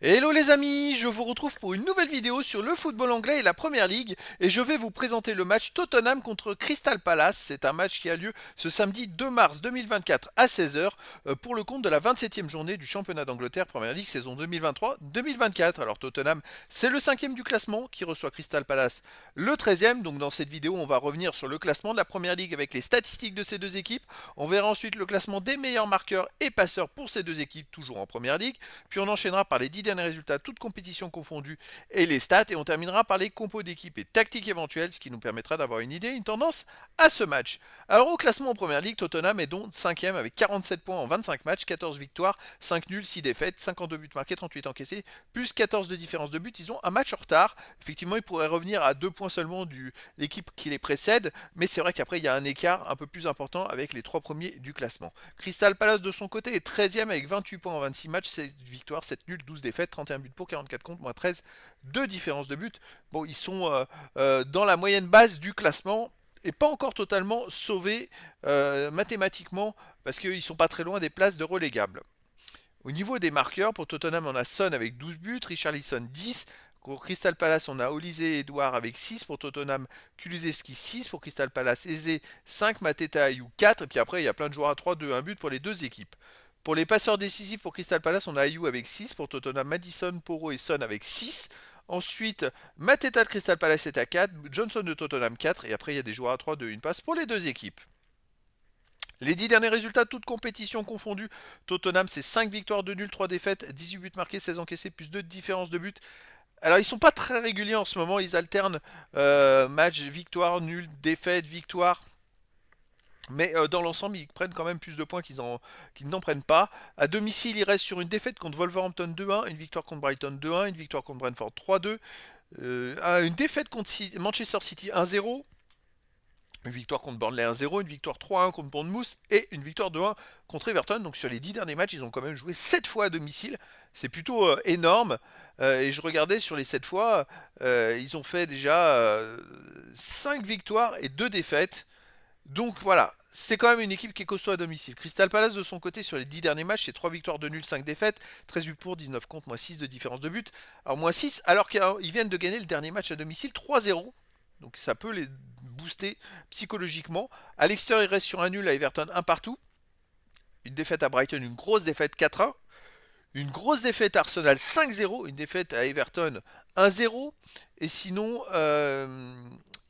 Hello les amis, je vous retrouve pour une nouvelle vidéo sur le football anglais et la Première Ligue et je vais vous présenter le match Tottenham contre Crystal Palace. C'est un match qui a lieu ce samedi 2 mars 2024 à 16h pour le compte de la 27e journée du championnat d'Angleterre Première Ligue saison 2023-2024. Alors Tottenham, c'est le 5e du classement qui reçoit Crystal Palace le 13e. Donc dans cette vidéo, on va revenir sur le classement de la Première Ligue avec les statistiques de ces deux équipes. On verra ensuite le classement des meilleurs marqueurs et passeurs pour ces deux équipes toujours en Première Ligue. Puis on enchaînera par les 10 derniers résultats, toutes compétitions confondues et les stats. Et on terminera par les compos d'équipe et tactiques éventuelles, ce qui nous permettra d'avoir une idée, une tendance à ce match. Alors au classement en Première Ligue, Tottenham est donc 5e avec 47 points en 25 matchs, 14 victoires, 5 nuls, 6 défaites, 52 buts marqués, 38 encaissés, plus 14 de différence de but. Ils ont un match en retard. Effectivement, ils pourraient revenir à 2 points seulement de l'équipe qui les précède, mais c'est vrai qu'après il y a un écart un peu plus important avec les 3 premiers du classement. Crystal Palace de son côté est 13e avec 28 points en 26 matchs, 7 victoires, 7 nuls, 12 défaites, 31 buts pour, 44 contre, moins 13 de différence de but. Bon, ils sont dans la moyenne basse du classement et pas encore totalement sauvés mathématiquement parce qu'ils ne sont pas très loin des places de relégables. Au niveau des marqueurs, pour Tottenham, on a Son avec 12 buts, Richarlison 10. Pour Crystal Palace, on a Olise et Edouard avec 6. Pour Tottenham, Kulusevski 6. Pour Crystal Palace, Eze 5. Mateta Ayou 4. Et puis après, il y a plein de joueurs à 3, 2, 1 but pour les deux équipes. Pour les passeurs décisifs pour Crystal Palace, on a Ayou avec 6. Pour Tottenham, Madison, Poro et Son avec 6. Ensuite, Mateta de Crystal Palace est à 4. Johnson de Tottenham 4. Et après, il y a des joueurs à 3, 2, 1 passe pour les deux équipes. Les 10 derniers résultats, toutes compétitions confondues. Tottenham, c'est 5 victoires, 2 nuls, 3 défaites, 18 buts marqués, 16 encaissés, plus 2 de différence de but. Alors, ils sont pas très réguliers en ce moment. Ils alternent match, victoire, nul, défaite, victoire. Mais dans l'ensemble, ils prennent quand même plus de points qu'ils n'en prennent pas. À domicile, ils restent sur une défaite contre Wolverhampton 2-1, une victoire contre Brighton 2-1, une victoire contre Brentford 3-2, une défaite contre Manchester City 1-0, une victoire contre Burnley 1-0, une victoire 3-1 contre Bournemouth et une victoire 2-1 contre Everton. Donc sur les 10 derniers matchs, ils ont quand même joué 7 fois à domicile. C'est plutôt énorme. Et je regardais sur les 7 fois, ils ont fait déjà 5 victoires et 2 défaites. Donc voilà, c'est quand même une équipe qui est costaud à domicile. Crystal Palace de son côté sur les 10 derniers matchs, c'est 3 victoires de nul, 5 défaites, 13 buts pour, 19 contre, moins 6 de différence de but. Alors moins 6 alors qu'ils viennent de gagner le dernier match à domicile 3-0. Donc ça peut les booster psychologiquement. À l'extérieur, ils restent sur un nul à Everton, un partout. Une défaite à Brighton, une grosse défaite 4-1. Une grosse défaite à Arsenal 5-0. Une défaite à Everton 1-0. Et sinon,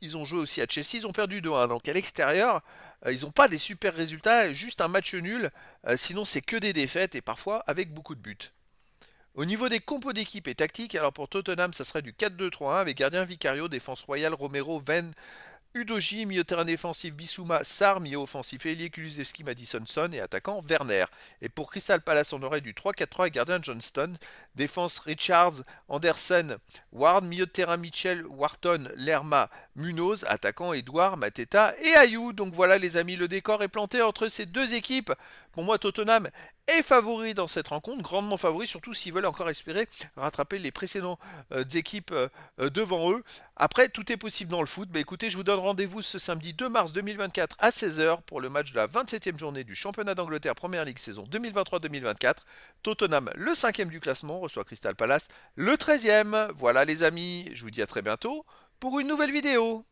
ils ont joué aussi à Chelsea, ils ont perdu 2-1. Donc à l'extérieur, ils n'ont pas des super résultats, juste un match nul. Sinon, c'est que des défaites et parfois avec beaucoup de buts. Au niveau des compos d'équipe et tactiques, alors pour Tottenham, ça serait du 4-2-3-1 avec gardien Vicario, défense royale, Romero, Venn, Udoji, milieu de terrain défensif Bissouma, Sarr, milieu offensif Elie Kulusevski, Madison Son et attaquant Werner. Et pour Crystal Palace, on aurait du 3-4-3 et gardien Johnston, défense Richards, Anderson, Ward, milieu de terrain Mitchell, Wharton, Lerma, Munoz, attaquant Edouard, Mateta et Ayou. Donc voilà les amis, le décor est planté entre ces deux équipes. Pour moi, Tottenham est favori dans cette rencontre, grandement favori, surtout s'ils veulent encore espérer rattraper les précédentes équipes devant eux. Après, tout est possible dans le foot. Bah, écoutez, je vous donne rendez-vous ce samedi 2 mars 2024 à 16h pour le match de la 27e journée du championnat d'Angleterre Première Ligue saison 2023-2024. Tottenham, le 5e du classement, reçoit Crystal Palace, le 13e. Voilà les amis, je vous dis à très bientôt pour une nouvelle vidéo.